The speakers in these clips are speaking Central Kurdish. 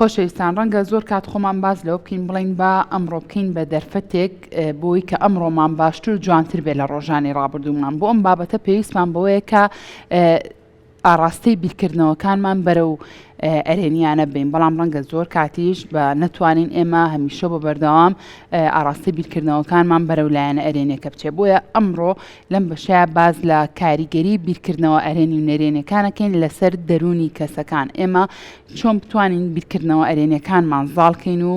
خۆشەویستان ڕەنگە زۆر کات خۆمان باز لەوە بکەین بڵین با ئەمڕۆ بکەین بە دەرفەتێک بۆی کە ئەمڕۆمان باشتر جوانتر بێت لە ڕۆژانی ڕابردوومان بۆ ئەم بابەتە پێویستمان بەوەیە کە ئاراستەی بیرکردنەوەکانمان بەرەو ئەرێنیانە بین بەڵام ڕەنگە زۆر کاتیش بە نەتوانین ئێمە هەمیشە بە بەردەوام ئاراستەی بیرکردنەوەکانمان بەرەو لایەنە ئەرێنێکە بچێ بۆیە ئەمڕۆ لەم بەشەیە باز لە کاریگەری بیرکردنەوە ئەرێنی و نەرێنەکانەکەین لەسەر دەرونی کەسەکان ئێمە چۆن بتوانین بیرکردنەوە ئەرێنەکانمان زاڵکەین و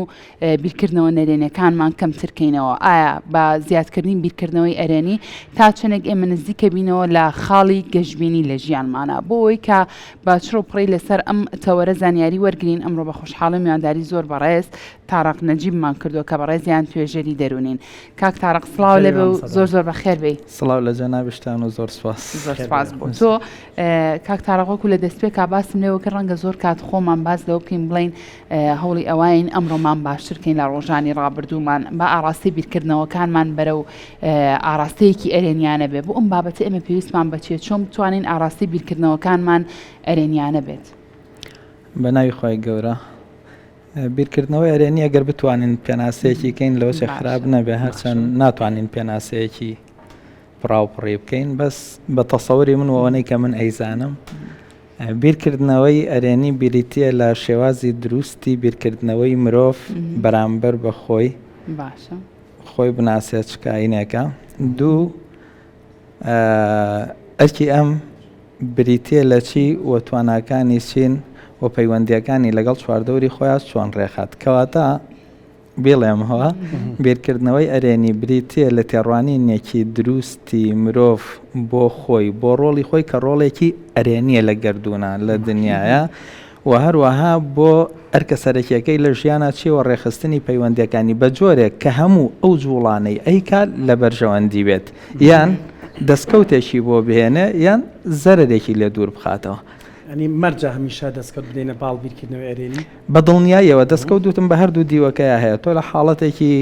بیرکردنەوە نەرێنەکانمان کەمترکەینەوە ئایا بە زیادکردنی بیرکردنەوەی ئەرێنی تا چەندێک ئێمە نزیکە بینەوە لە خاڵی گەشتبینی لە ژیانمانە بۆی کە با چڕۆپڕی لەسەر ئەم وەرە زانیاری وەرگین ئەمڕۆ بە خۆشحاڵی میوانداری زۆر بەڕێز تارق نەجیبمان کردو کە بەڕێزیان توێژەری دەرونین کاک تارق سڵاو لێبێ و زۆر زۆر بەخێر بێ سڵاو لە جەنابشتان و زۆر سپاس زۆر سپاس بۆ تۆ کاک تارقۆکو لە دەستپێکا باسم لێەوە کە ڕەنگە زۆر کات خۆمان باز لەوە بکەین بڵین هەوڵی ئەوین ئەمڕۆمان باشترکەین لە ڕۆژانی ڕابردوومان بە ئاراستی بیرکردنەوەکانمان بەرەو ئاراستەیەکی ئەرێنیانە بێ بۆ ئەم بابەتە ئێمە پێویستمان بچێت چۆن بتوانین ئاراستی بیرکردنەوەکانمان ئەرێنیانە بێت بە ناوی خۆی گەورە بیرکردنەوەی ئەرێنی ئەگەر بتوانین پێناسەیەکی بکەین لەوەی خراپ نەبێ هەرچەند ناتوانین پێناسەیەکی پڕاوپڕی بکەین بەس بە تەسەوری من وەوەی کە من ئەیزانم بیرکردنەوەی ئەرێنی بریتە لە شێوازی دروستی بیرکردنەوەی مرۆڤ بەرامبەر بە خۆی باشە خۆی بناسێت چکینێکە دوو ئەرکی ئەم بریتە لە چی و تواناکانی چین و پەیوەندیەکانی لەگەڵ چواردەوری خۆیان چۆن ڕێخات کەواتە بێڵێم هەوە بیرکردنەوەی ئەرێنی بریتە لە تێڕوانینێکی دروستی مرۆڤ بۆ خۆی بۆ ڕۆڵی خۆی کە ڕۆڵێکی ئەرێنیە لە گەردوونە لە دنیاە و هەروەها بۆ ئەرکە سەرەکیەکەی لە ژیانە چیوە ڕێخستنی پەیوەندیەکانی بە جۆرێک کە هەموو ئەو جوڵانەی ئەیکات لە بەرژەوەندی بێت یان دەستکەوتێکی بۆ بهێنێ یان زەرێکی لێ دوور بخاتەوە ئەنی مەرجە هەمیشە دەستکەوت بدەینە باڵ بیرکردنەوەی ئەرێنی بە دڵنیاییەوە دەستکەوتوتم بە هەردوو دیوەکەیە هەیە تۆ لە حاڵەتێکی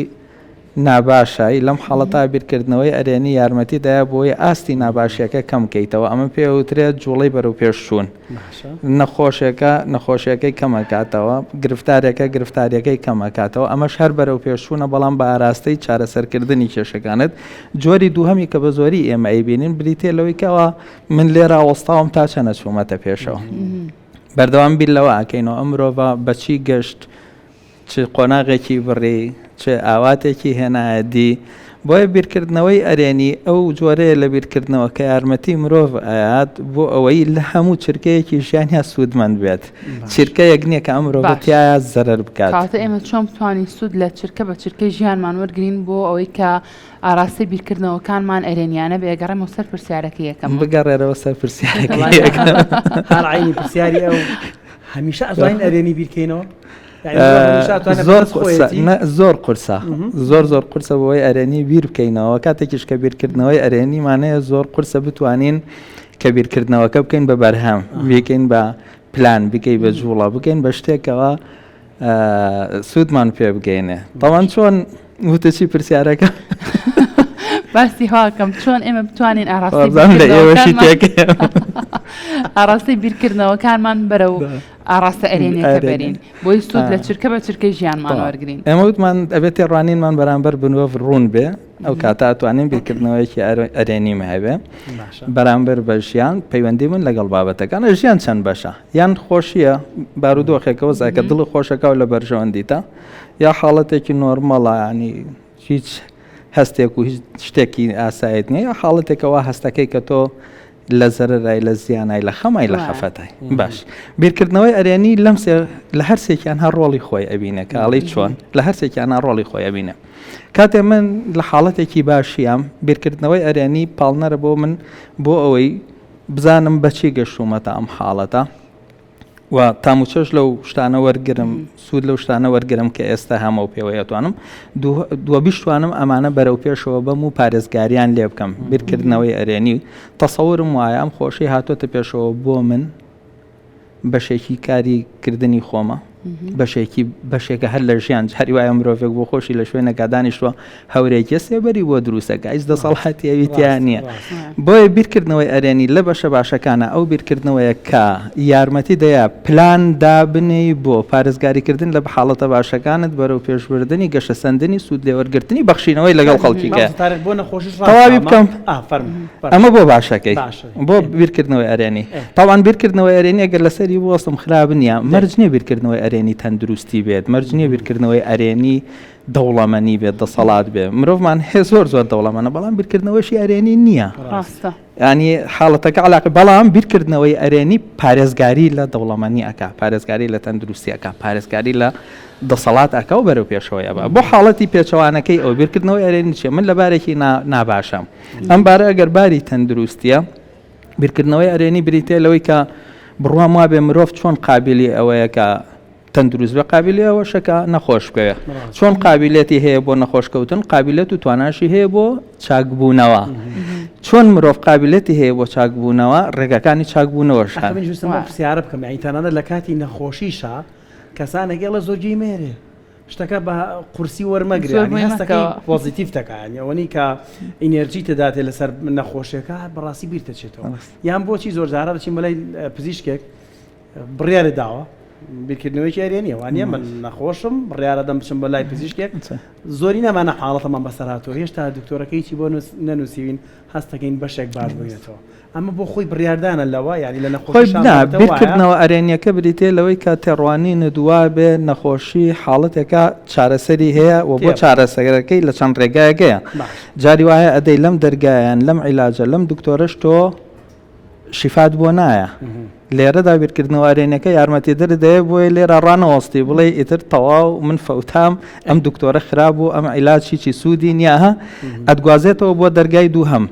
ناباشایی لەم حاڵەتا بیرکردنەوەی ئەرێنی یارمەتیدایە بۆی ئاستی ناباشیەکە کەم بکەیتەوە ئەمە پێوترێت جوڵەی بەرەو پێشچوون نەخۆشیەکەی کەمەکاتەوە گرفتاریەکەی کەمەکاتەوە ئەمەش هەر بەرەو پێشچوونە بەڵام بە ئاراستەی چارەسەرکردنی کێشەکانت جۆری دووهەمی کە بە زۆری ئێمە ئەیبینین بریتێ لەوەی کەەوە من لێرە وەستاوم تا چەنە چوومەتە پێشەوە بەردەوام بیر لەوە ئاکەینەوە ئەم مرۆڤ بەچی گەشت چ قۆناغێکی بڕی چ ئاواتێکی هێنایەدی بۆیە بیرکردنەوەی ئەرێنی ئەو جۆرەیە لە بیرکردنەوە کە یارمەتی مرۆڤ ئاات بۆ ئەوەی لە هەموو چرکەیەکی ژیانیا سوودمەند بێت چرکە یەک نییە کە ئەم مرۆڤەتیایە زەرەر بکات کاتە ئێمە چۆن بتوانین سوود لە چرکە بە چرکەی ژیانمان وەرگین بۆ ئەوەی کە ئاراستی بیرکردنەوەکانمان ئەرێنیانە بێ گەڕێمەوە سەر پرسیارەکە یەکەم بگەڕێرەوە سەر پرسیارەکە هەر عینی پرسیاری ئەو هەمیشە ئەزانین ئەرێنی بیرکەینەوە زۆر قورسە زۆر قورسە بۆی ئەرێنی بیر بکەینەوە کاتێکیش کە بیرکردنەوەی ئەرێنیمانەیە زۆر قورسە بتوانین کە بیرکردنەوەکە بکەین بە بەرهەم بکەین بە پلان بکەین بە جوڵە بکەین بە شتێکەوە سوودمان پێ بگەینێ تاوان چۆن وتەچی پرسیارەکە باسی هاکەم چۆن ئێمە بتوانین ئاراستی بیرکردنەوەکانمان بەرەو ئاراستە ئەرێنیەکە بەرین بۆی سوود لە چرکە بە چرکەی ژیانمان وەرگین ئێمە وتمان ئەبێت تێڕوانینمان بەرامبەر بنوە ڕوون بێ ئەو کاتە ئەتوانین بیرکردنەوەیەکی ئەرێنیم هەبێ بەرامبەر بە ژیان پەیوەندی من لەگەڵ بابەتەکانە ژیان چەند بەشە یان خۆشیە بارودۆخێکەوە زایکە دڵی خۆشەکە و لە بەرژەوەندیتە یا حاڵەتێکی نۆرمەڵە ینی هیچ هەستێک و هیچ شتێکی ئاسایت نییە یا حاڵەتێکەوە هەستەکەی کە تۆ لە زەرەرای لە زیانای لە خەمای لە خەفەتای باش بیرکردنەوەی ئەرێنی لەم لە هەرسێکیان هەر ڕۆڵی خۆی ئەبینە کە ئاڵی چۆن لە هەرسێکیان ڕۆڵی خۆی ئەبینە کاتێ من لە حاڵەتێکی باشیام بیرکردنەوەی ئەرێنی پاڵنەرە بۆ من بۆ ئەوەی بزانم بەچی گەشتومەتە ئەم حاڵەتە و تاموچەش لەو شتانە وەرگرم سوود لەو شتانە وەرگرم کە ئێستا هەمە و پێوەیەتوانم دووە بیشتوانم ئەمانە بەرەو پێشەوە بەم و پارێزگاریان لێ بکەم بیرکردنەوەی ئەرێنی تەسەورم وایە ئەم خۆشی هاتوۆتە پێشەوە بۆ من بەشێکی کاری کردنی خۆمە بەشێکە هەر لە ژیان هەری وایە مرۆڤێک بۆ خۆشی لە شوێنەکە دانیشتووە هەورێکی سێبەری بۆ دروستەکە هیچ دەسەڵاتی ئەویتیان نییە بۆیە بیرکردنەوەی ئەرێنی لە بەشە باشەکانە ئەو بیرکردنەوەیە کە یارمەتی دەیە پلان دابنی بۆ پارێزگاریکردن لە حاڵەتە باشەکانت بەرەو پێشبردننی گەشە سەندنی سوود لێوەرگرتنی بەخشینەوەی لەگەڵ خەڵکیکە تەواوی بکەم ئەمە بۆ باشەکەی بۆ بیرکردنەوەی ئەرێنی تاوان بیرکردنەوەی ئەرێنی ئەگەر لەسەری بۆستم خراپ نییە مەرج نییە بیرکردنەوەی ئەرێنی تەندروستی بێت مەرج نییە بیرکردنەوەی ئەرێنی دەوڵەمەنی بێت دەسەڵات بێ مرۆڤمان هێ زۆر دەوڵەمەنە بەڵام بیرکردنەوەشی ئەرێنی نییە ینی حاڵەتەکە علاقە بەڵام بیرکردنەوەی ئەرێنی پارێزگاری لە دەوڵەمەنی ئەکا پارێزگاری لە تەندروستی ئەکا پارێزگاری لە دەسەڵات ئەکا و بەرەو پێشەوەی ئەبە بۆ حاڵەتی پێچەوانەکەی ئەو بیرکردنەوەی ئەرێنی چێ من لە بارێکی ناباشم ئەم بارە ئەگەر باری تەندروستیە بیرکردنەوەی ئەرێنی بریتێ لەوەی کە بڕوام وا بێ مرۆڤ چۆن قابلی ئەوەیە کە تەندروست بە قابلی ئەوەشەکە نەخۆش بکەوێ چۆن قابلەتی هەیە بۆ نەخۆشکەوتن قابلەت و تواناشی هەیە بۆ چاکبوونەوە چۆن مرۆڤ قابلەتی هەیە بۆ چاکبوونەوە ڕێگەکانی چاکبوونەوەشان پرسیارە بکەم ئەیتانانە لە کاتی نەخۆشیشە کەسانێکێڵە زۆرجی مێرێ شتەکە بە قورسی وەرمەگرێ هەستەکەی پۆزیتیف دەکەنەوەنی کە ئینێرجی تداتێ لەسەر نەخۆشیەکە بەڕاستی بیر دەچێتەوە یان بۆچی زۆر جارە دەچین بەلای پزیشکێک بڕیارە داوە بیرکردنەوەی ئەرێنیە وانە من نەخۆشم بڕیارە دەم بچم بە لای پزیشکێک زۆری نەمانە حاڵەتەمان بەسەرهاتەوە هێشتا دکتۆرەکەیی بۆ نەنووسین هەستەکەین بەشێک باش بگرێتەوە ئەمە بۆ خۆی بڕیاردانە لەوە ینی لە بیرکردنەوە ئەرێنیەکە بریتێ لەوەی کە تێڕوانی نەدووا بێ نەخۆشی حاڵەتێکە چارەسەری هەیە و بۆ چارەسەرەکەی لە چەند ڕێگایەکەیە جاری وایە ئەدەی لەم دەرگایان لەم عیلاجە لەم دکتۆرەش تۆ شیفات بۆ نایە لێرەدا بیرکردنەوە ئەرێنیەکە یارمەتی دەردەیە بۆی لێرە ڕانەوەستی بڵێ ئیتر تەواو من فەوتام ئەم دکتۆرە خراپ و ئەم عیلاجی سوودی نییە ئەدگوازێتەوە بۆ دەرگای دووهەم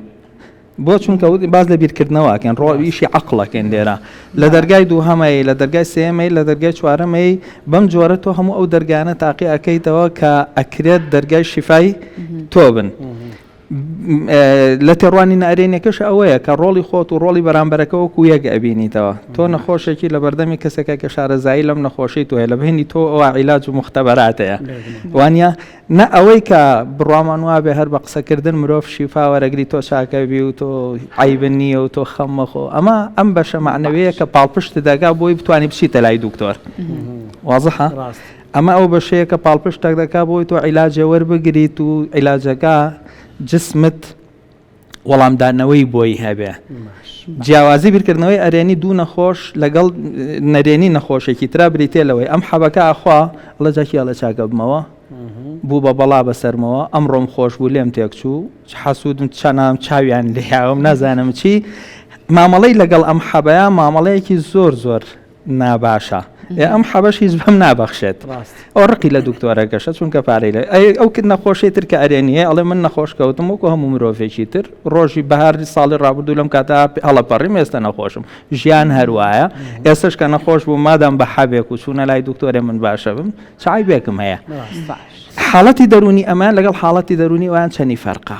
بۆ چونکە باز لە بیرکردنەوەکەن ڕۆیشی عقلەکەن لێرە لە دەرگای دووهەمەی لە دەرگای سێمەی لە دەرگای چوارەمەی بەم جۆرە تۆ هەموو ئەو دەرگانە تاقی ئەەکەیتەوە کە ئەکرێت دەرگای شیفای تۆ بن لە تێڕوانی ئەرێنیەکەش ئەوەیە کە ڕۆڵی خۆت و ڕۆڵی بەرامبەرەکە وەکو یەک ئەبینیتەوە تۆ نەخۆشێکی لە بەردەمی کەسێکە کە شارەزایی لەم نەخۆشی توە لە بهێنی تۆ ئەوە عیلاج و مختبەراتەیە وانە نە ئەوەی کە بڕوامان وابێ هەر بە قسەکردن مرۆڤ شیفا وەرەگری تۆ چاکەبی و تۆ عیبن نییە و تۆ خەممەخۆ ئەمە ئەم بەشە معنەوەیە کە پاڵپشت دەگا بۆی بتوانانی بچیتە لای دکتۆر وازەحە ئەمە ئەو بەشەیە کە پاڵپشتێک دەکا بۆی تۆ عیلاجە وەربگریت و عیلاجەکە جسمت وەڵامدانەوەی بۆی هەبێ جیاوازی بیرکردنەوەی ئەرێنی دوو نەخۆش لەگەڵ نەرێنی نەخۆشێکی ترا بریتێلەوەی ئەم حەبەکە ئەخوا لە جاکیە لە چاکە بمەوە بوو بە بەڵا بەسەرمەوە ئەمڕۆم خۆش بوو لێم تێکچوو حەسوودم چەنام چاویان لێیاوم نازانم چی مامەڵەی لەگەڵ ئەم حەبەیە مامەڵەیەکی زۆر ناباشە ئەم حەبەش هیچ بەم نابەخشێت ئەو ڕقی لە دکتۆرەکەشە چونکە پارەی لە ئەو کرد نەخۆشی تر کە ئەرێنیە ئەڵێ من نەخۆش کەوتم وەکو هەموو مرۆڤێکی تر ڕۆژی بەهاری ساڵی ڕابردوو لەم کاتا هەڵەپەڕیم ئێستا نەخۆشم ژیان هەروایە ئێستش کە نەخۆش بوو مادام بە حەبێک و چوونە لای دکتۆرێ من باشە بم چای بێکم هەیە حاڵەتی دەرونی ئەمان لەگەڵ حاڵەتی دەرونی ویان چەندی فەرقە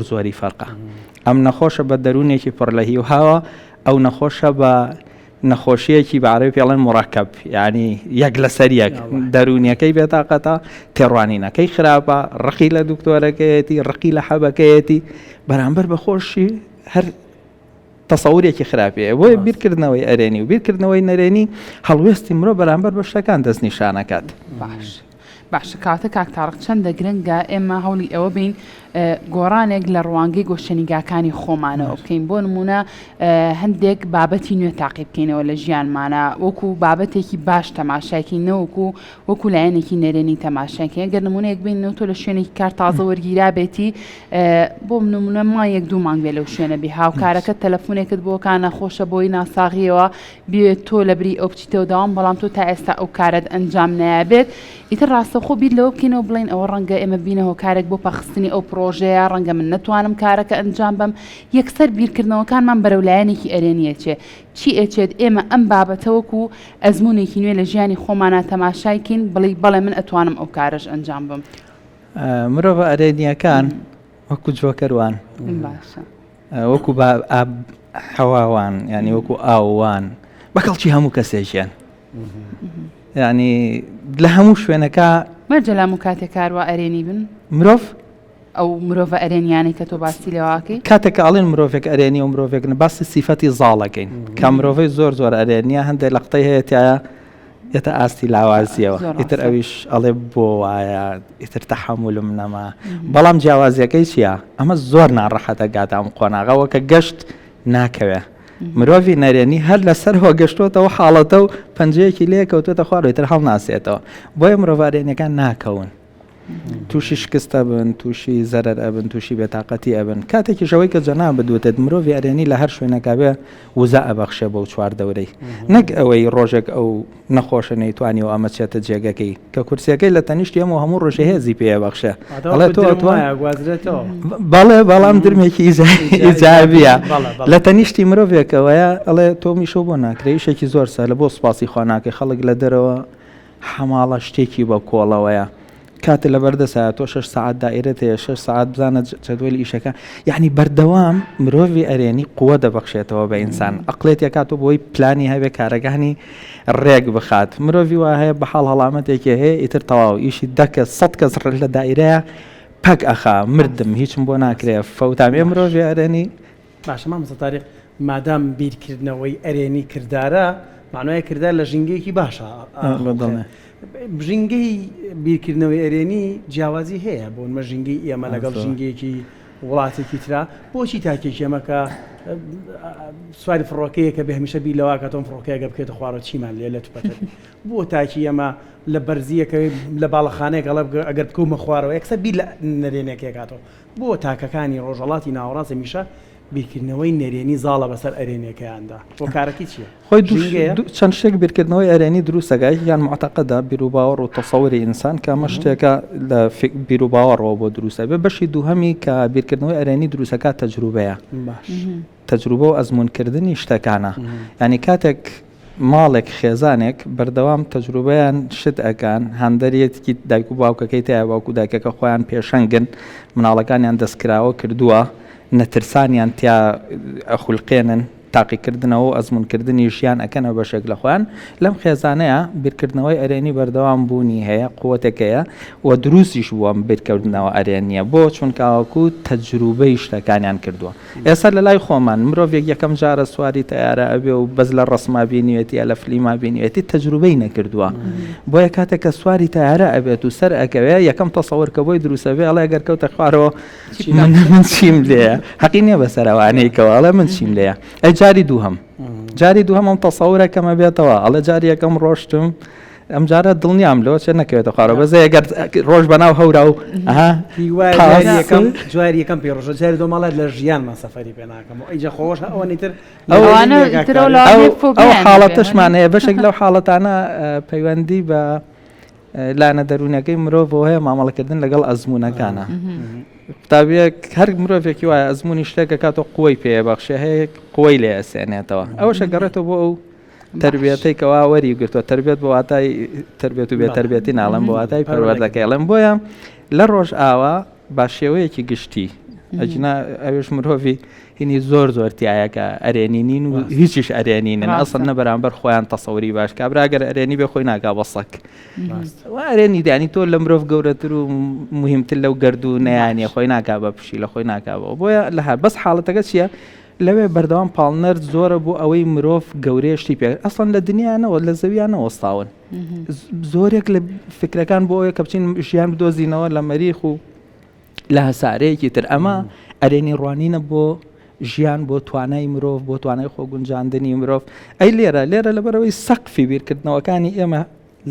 زۆری فەرقە ئەم نەخۆشە بە دەرونێکی پڕ لە هی و هاوە ئەو نەخۆشە بە نەخۆشیەکی بەعرەبی پێڵێن مڕەکەب یعنی یەک لەسەر یەک دەرونیەکەی بێتاقەتە تێڕوانینەکەی خراپە ڕقی لە دکتۆرەکەیەتی ڕقی لە حەبەکەیەتی بەرامبەر بە خۆشی هەر تەسەورێکی خراپەیە بۆیە بیرکردنەوەی ئەرێنی و بیرکردنەوەی نەرێنی هەڵوێستی مرۆ بەرامبەر بە شتەکان دەستنیشانەکات باش کاتە کاکتارق چەندە گرنگە ئێمە هەوڵی ئەوە بین گۆڕانێک لە ڕوانگەی گۆشەنیگاکانی خۆمانەوە بکەین بۆ نمونە هەندێک بابەتی نوێ تاقی بکەینەوە لە ژیانمانە وەکو بابەتێکی باش تەماشایکی نەوەکو وەکو لایەنێکی نەرێنی تەماشاکی ئەگەر نمونەیەک بینەوە تۆ لە شوێنێکی کار تازە وەرگیرا بێتی بۆ نمونە مایەک دوو مانگ بێ لەو شوێنە بی هاوکارەکە تەلەفۆنێکت بۆ کانە خۆشە بۆی ناساغیەوە بێت تۆ لە بری ئەو بچیتەوە داوام بەڵام تۆ تا ئێستا ئەو کارت ئەنجام نایابێت ئیتر ڕاستەخۆ بیر لەوە بکەینەوە بڵێن ئەوە ڕەنگە ئێمە بینەوە کارێک بۆ پەخستنی ئەو پرۆژەیە ڕەنگە من نتوانم کارەکە ئەنجام بم یەکسەر بیرکردنەوەکانمان بەرەو لایەنێکی ئەرێنیەچێ چی ئەچێت ئێمە ئەم بابەتەوەکو ئەزمونێکی نوێ لە ژیانی خۆمانە تەماشایکین بەڵێ من ئەتوانم ئەو کارش ئەنجام بم مرۆڤ ئەرێنیەکان وەکو جۆکەروان وەکو هەواوان ینی وەکو ئاوان بەکەڵکی هەموو کەسێکیان يعني لە هەموو شوێنەکە مەرجە لە مکاتێک کاروا ئەرێنی بن مرۆڤ ئەو مرۆڤە ئەرێنیانی کە تۆ باسی لێواکەی کاتێک ئاڵێن مرۆڤێک ئەرێنی و مرۆڤێک باسی سیفەتی زاڵەکەین کە مرۆڤی زۆر ئەرێنیە هەندێک لە قتەی هەیەتایە یەتە ئاستی لاوازیەوە ئیتر ئەویش ئەڵێ بۆ وایە ئیتر تەحەمولم نەما بەڵام جیاوازیەکەی چییە؟ ئەمە زۆر ناڕەحەتە گاتام قۆناغەوە کە گەشت ناکەوێ مرۆڤی نەرێنی هەر لەسەرەوە گەشتۆتەوە حاڵەتە و پەنجەیەکی لێ کەوتێتە خوارەوە ئیتر هەڵ ناسێتەوە بۆیە مرۆڤارێنیەکان ناکەون تووشی شکستە بن تووشی زەرەر ئەبن تووشی بێتاقەتی ئەبن کاتێکی ژەوەی کە جەنا بدوێتێت مرۆڤی ئەرێنی لە هەر شوێنەکە بێ وزە ئەبەخشێ بەو چوار دەورەی نەک ئەوەی ڕۆژێک ئەو نەخۆشە نەیتوانی و ئەمە چێتە جێگەکەی کە کورسیەکەی لە تەنیشتی ئەمە هەموو ڕۆژێ هێزی پێبەخشێ بەڵێ بەڵام درمێکی ئیجابیە لە تەنیشتی مرۆڤێکەوەیە ئەڵێ تۆ میشۆ بۆ ناکرێ شێکی زۆر سە لە بۆ سوپاسی خوا ناکەی خەڵک لە دەرەوە حەماڵە شتێکی بە کۆڵەوەیە کاتە لە بەردەسایە تۆ 6 ساعت دائرەت هەیە 6 ساعت بزانە جەدوەلی ئیشەکە یعنی بەردەوام مرۆڤی ئەرێنی قووە دەبەخشێتەوە بە ئینسان عەقڵێت کاتۆ بۆی پلانی هەبێ کارەکانی ڕێک بخات مرۆڤی وا هەیە بە حاڵ هەڵامەتێکی هەیە ئیتر تەواو ئیشی دەکە 100 کەس لە دائیرەیە پەک ئەخا مردم هیچم بۆ ناکرێ فەوتامێ مرۆڤی ئەرێنی باشە مامۆستا تاریق مادام بیرکردنەوەی ئەرێنی کردارە معنای کردار لە ژینگەیەکی باشە ژینگەی بیرکردنەوەی ئەرێنی جیاوازی هەیە بۆ نمە ژینگەی ئێمە لەگەڵ ژینگەیەکی وڵاتێکی ترا بۆچی تاکێکی ئەمەکە سواری فڕۆکەیە کە بە هەمیشە بی لەوا کە تۆم فڕۆکەیەگە بکێتە خوارەوە چیمان لێ لە توپەتە بۆ تاکی ئەمە لە بەرزیەکە لە باڵەخانەیەک ئەڵە ئەگەر بکەومە خوارەوە یەکسەر بی لە نەرێنێکێک کاتەوە بۆ تاکەکانی ڕۆژەڵاتی ناوەڕاست هەمیشە بیرکردنەوەی نەرێنی زاڵە بەسەر ئەرێنەکەیاندا بۆ کارەکەی چییە؟ خۆی چەند شتێک بیرکردنەوەی ئەرێنی دروستەگای یان معتەقەدا بیرروباوەڕ و تەسەوری ئینسان کە ئەمە شتێکە لە بیرروباوەڕەوە بۆ دروستە بێ بەشی دووهەمی کە بیرکردنەوەی ئەرێنی دروستەکە تەجروبەیە تەجروبە و ئەزمونکردنی شتەکانە ینی کاتێک ماڵێک خێزانێک بەردەوام تەجروبەیان شت ئەکان هەندەرێتکی دایک و باوکەکەی تایە باوکو دایکەکە خۆیان پێشەنگن مناڵەکانیان دەستکراوە کردووە نەترسانیان تیا ئەخولقێنن تاقیکردنەوە و ئەزمونکردنی ژیان ئەکەنە بەشێک لە خۆیان لەم خێزانەیە بیرکردنەوەی ئەرێنی بەردەوام بوونی هەیە قووەتێکەیە و دروستیش بووە بیرکردنەوە ئەرێنیە بۆ چونکاوەکو تەجروبەی شتەکانیان کردووە ئێستا لە لای خۆمان مرۆڤێک یەکەم جارە سواری تەیارە ئەبێ و بەس لە ڕسما بینیوێتی لە فلیما بینیوێتی تەجروبەی نەکردووە بۆیە کاتێک کە سواری تەیارە ئەبێت و سەر ئەکەوێ یەکەم تەسەوەر کە بۆی دروستەبێ ئەڵێ ئەگەر کەوتە خوارەوە من چیم لێیە حەقی نییە بەسەرەوانەیەکەوە ئەڵێ من چیم لێیە جاری دووهەم ئەم تەسەورەکەمە بێتەوە ئەڵە جاری یەکەم ڕۆشتم ئەم جارە دڵنیام لەوە چێ نەکەوێتە خوارەوە بەزە ئەگەر ڕۆژ بەناو هەورا و جواری یەکەم پێ ڕۆژە جاری دۆماڵات لە ژیانمان سەفەری پێ ناکەم و ئەیجا خۆش ئەوەنیتر ئەو حاڵەتەشمان هەیە بەشێک لەو حاڵەتانە پەیوەندی بە لانە دەرونەکەی مرۆڤەوە هەیە مامەڵەکردن لەگەڵ ئەزمونەکانە قوتابیەک هەر مرۆڤێکی وایە ئەزمموی شتێکە کاتۆ قوی پێبەخشێ هەیە قوی لێ ئەسێنێتەوە ئەوەشە گەڕێتەوە بۆ ئەو تربیەتەی کەوا وەری گرتووە تربێت بە واتای تربێت و بێتربێتی ناڵم بە واتای پەروەردەکەیڵم بۆیە لە ڕۆژ ئاوا با شێوەیەکی گشتی ئەجنا ئەوێش مرۆڤی هینی زۆر تایەکە ئەرێنینین و هیچیش ئەرێنینن ئەسڵ نە بەرامبەر خۆیان تەسەوری باش کابراگەر ئەرێنی بێ خۆی ناگا بەسەک ئەرێنی دانی تۆ لە مرۆڤ گەورەتر و مهمتر لەو گەرد و نەیانە خۆی ناکا بە پشی لە خۆی ناکاوە بۆیە لە هەر بەس حاڵەتەکە چییە لەوێ بەردەوام پاڵنەر زۆرە بۆ ئەوەی مرۆڤ گەورەیەشتی پێ ئەسڵەن لە دنیاانەوە لە زەویانەوە وەستاون زۆرێک لە فکرەکان بۆ ئەوەیە کە بچین ژیان بدۆزینەوە لە مەریخ و لە هەسارەیەکی تر ئەمە ئەرێنی ڕوانینە بۆ ژیان بۆ توانای مرۆڤ بۆ توانای خۆگونجاندنی مرۆڤ ئەی لێرە لەبەرەوەی سەقفی بیرکردنەوەکانی ئێمە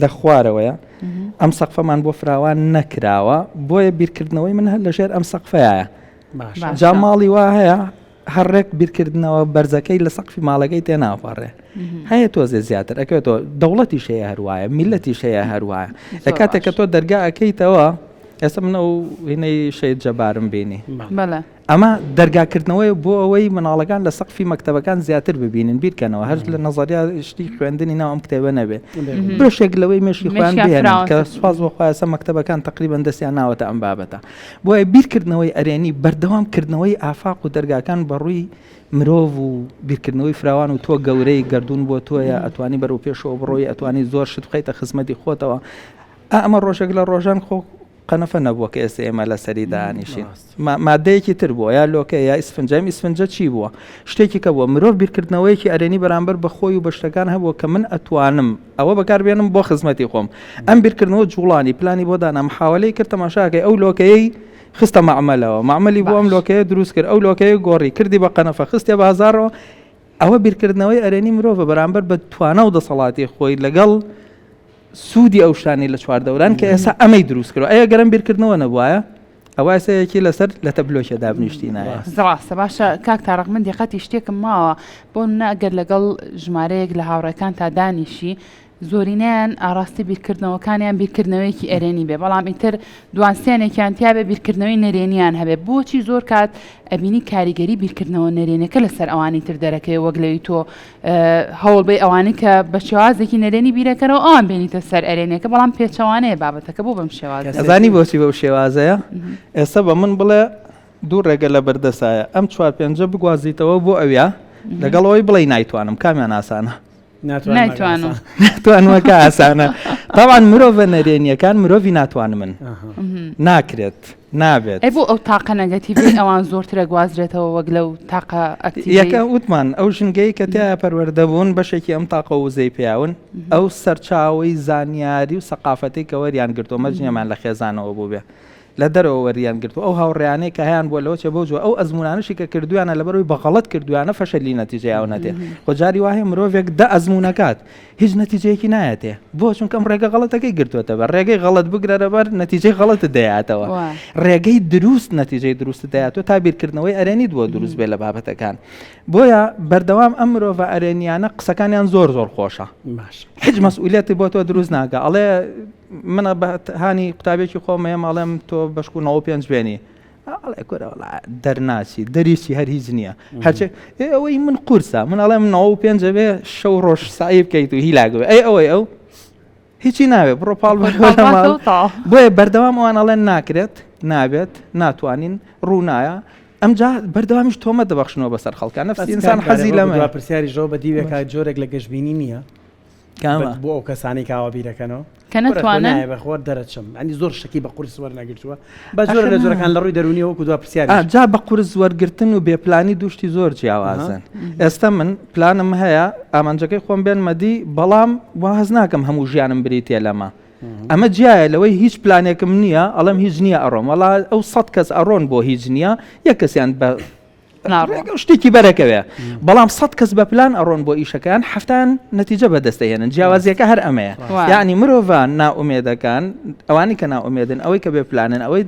لە خوارەوەیە ئەم سەقفەمان بۆ فراوان نەکراوە بۆیە بیرکردنەوەی من هەر لەژێر ئەم سەقفەیە جا ماڵی وا هەیە هەڕێک بیرکردنەوە بەرزەکەی لە سەقفی ماڵەکەی تێناپەڕێ هەیە تۆزێ زیاتر ئەکەوێتەوە دەوڵەتیش هەیە هەروایە میلەتیش هەیە هەروایە لە کاتێک کە تۆ دەرگا ئەەکەیتەوە ئێستا منە و هینەی شەید جەبارم بینی ئەمە دەرگاکردنەوەی بۆ ئەوەی مناڵەکان لە سەقفی مەکتەبەکان زیاتر ببینن بیرکەنەوە هەر لە نەزەریا شتی خوێندنی ناو ئەم کتێبە نەبێ برشێک لەوەی مێشی خوان بێنن کە سوپاس بۆ خوایسە مەکتەبەکان تقریبان دەستیان ناوەتە ئەم بابەتە بۆیە بیرکردنەوەی ئەرێنی بەردەوامکردنەوەی ئافاق و دەرگاکان بەڕووی مرۆڤ و بیرکردنەوەی فراوان و تۆ گەورەی گردون بۆ تۆیە ئەتوانی بەرەو پێشەوە بڕۆی ئەتوانی زۆر شت بخەیتە خزمەتی خۆتەوە ئەمە ڕۆژێک لە ڕۆژان خۆ قەنەفە نەبووە کە ئێستا ئێمە لە سەری دانیشین مادەیەکی تر بووە یا لۆکە یا ئیسفنجام ئیسفنجە چی بووە شتێکی کە بووە مرۆڤ بیرکردنەوەیکی ئەرێنی بەرامبەر بە خۆی و بە شتەکان هەبووە کە من ئەتوانم ئەوە بەکاربێنم بۆ خزمەتی خۆم ئەم بیرکردنەوە جوڵانی پلانی بۆ دانا محاولەی کرد تەماشاکەی ئەو لۆکەیەی خستە معمەلەوە معمەلی بۆ ئەم لۆکەیە دروست کرد ئەو لۆکەیە گۆڕی کردی بە قەنەفە خستێ بە هەزارەوە ئەوە بیرکردنەوەی ئەرێنی مرۆڤە بەرامبەر بە توانە و دەسەڵاتی خۆی لەگەڵ سوودی ئەو شتانی لە چواردەوران کە ئێستا ئەمەی دروست کرد ئەیە گەرم بیرکردنەوە نەبووایە ئەوە ئێستەیەکی لەسەر لە تەبلۆکێ دابنیشتینایە ڕاستە باشە کاک تارق من دقەتی شتێکم ماوە بۆ نەگەر لەگەڵ ژمارەیەک لە هاوڕێکان تا دانیشی زۆرینیان ئاراستی بیرکردنەوەکانیان بیرکردنەوەیکی ئەرێنی بێ بەڵام ئیتر دوانسیانێکیان تیا بێ بیرکردنەوەی نەرێنیان هەبێ بۆچی زۆر کات ئەبینی کاریگەری بیرکردنەوە نەرێنەکە لەسەر ئەوانی تر دەرەکەی وەک لەوی تۆ هەوڵ بێ ئەوانەی کە بە شێوازێکی نەرێنی بیرەکەنەوە ئەوان بێنیتە سەر ئەرێنەکە بەڵام پێچەوانەیە بابەتەکە بۆ بەم شێوازە ئەزانی بۆچی بەو شێوازەیە ئێستا بە من بڵێ دوو ڕێگە لە بەردەسایە ئەم 4-5 بگوازیتەوە بۆ ئەویا لەگەڵەوەی بڵێ نایتوانم کامیان ئاسانە ناتوانم ناتوانوەکە ئاسانە تاوان مرۆڤە نەرێنیەکان مرۆڤی ناتوانمن ناکرێت نابێت ئەی بۆ ئەو تاقە نەگەتیڤی ئەوان زۆرترە گوازرێتەوە وەک لەو تاقە یەکە وتمان ئەو ژنگەی کە تیا پەروەردەبوون بەشێکی ئەم تاقە وزەی پیاون ئەو سەرچاوی زانیاری و سەقافەتی کە وەریان گرتووە مەرجێمان لە خێزانەوە بوو بێ لە دەرەوە وەریان گرتو ئەو هاوڕێیانەی کە هیان بۆ لەوە چێ بۆ جووە ئەو ئەزمونانشی کە کردویانە لەبەرەوەی بەغەڵەت کردویانە فەشەلی نەتیجەیاو نەتێ خۆجاری وایە مرۆڤێک دە ئەزمونەکات هیچ نەتیجەیەکی نایەتێ بۆ چونکە ئەم ڕێگە غەڵەتەکەی گرتووەتە بەر ڕێگەی غەڵەت بگرە بەر نەتیجەی غەڵەتت دەیاتەوە ڕێگەی دروست نەتیجەی دروست دەیاتەوە تا بیرکردنەوەی ئەرێنی دووە دروست بێ لە بابەتەکان بۆیە بەردەوام ئەم مرۆڤە ئەرێنیانە قسەکانیان زۆر خۆشە هیچ مەسئولیەتی بۆ تۆ دروست ناکە ئەڵێ منە بە هانی قوتابێکی خۆمەیە ماڵێم تۆ بەشکو 95 بێنی دەرناچی دەریشی هەر هیچ نییە هەرچێ ئەوەی من قورسە من ئەڵێم 95 بێ شەو ڕۆژ سایی بکەیت و هیلاگوێ ئەوەی ئەو هیچی ناوێت بڕۆ پاڵ بۆیە بەردەوام ئەوان ئەڵێن ناکرێت نابێت ناتوانین ڕوونایە ئەمجا بەردەوامیش تۆمە دەبەخشنەوە بەسەر خەڵکان نەفسی ئینسان حەزی لەمە پرسیاری ژۆ بە دیوێکە جۆرێک لە گەشتبینی نییە بۆ ئەو کەسانی کاوە بیرەکەنەوە کە نەتوانن بەخۆر دەرەچم ئەنی زۆر شتێکی بە قورس وەرنەگرتووە بە زۆر لە جۆرەکان لە ڕووی دەرونی وەکو دو پرسیاری جا بە قورس وەرگرتن و بێپلانی دوشتی زۆر جیاوازن ئێستا من پلانم هەیە ئامانجەکەی خۆم بێن مەدی بەڵام واز ناکەم هەموو ژیانم بریتێ لەمە ئەمە جیایە لەوەی هیچ پلانێکم نییە ئەڵم هیچ نییە ئەڕۆم وەڵا ئەو 100 کەس ئەڕۆن بۆ هیچ نییە یەک کەسیان بە شتێکی بەرەکەوێ بەڵام 100 کەس بە پلان ئەڕۆن بۆ ئیشەکان هەفتان نەتیجە بەدەستەهێنن جیاوازیەکە هەر ئەمەیە یعنی مرۆڤان ناومێدەکان ئەوانی کە ناومێدن ئەوەی کە بێ پلانن ئەوەی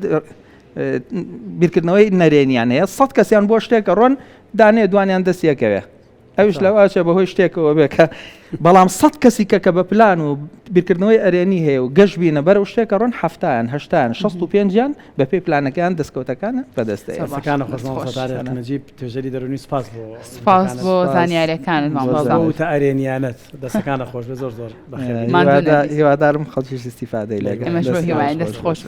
بیرکردنەوەی نەرێنیان هەیە 100 کەسیان بۆ شتێکە ڕۆن دانێ دوانیان دەستیەکەوێ ئەوش لەواچە بەهۆی شتێکەوە بێ کە بەڵام 100 کەسی کە بە پلان و بیرکردنەوەی ئەرێنی هەیە و گەشت بینە بەرەو شتێکە ڕۆن هەفتان هەشتان 65یان بە پێی پلانەکان دەستکەوتەکانە بەدەستەیە نەجیب توێژەری دەرونی سپاس بۆ زانیاریەکانت تا ئەرێنیانت دەستەکانە خۆش بە زۆر هیوادارم خەڵکیش استیفادەی لێگە ئەمەش بۆ هیوایە دەست خۆش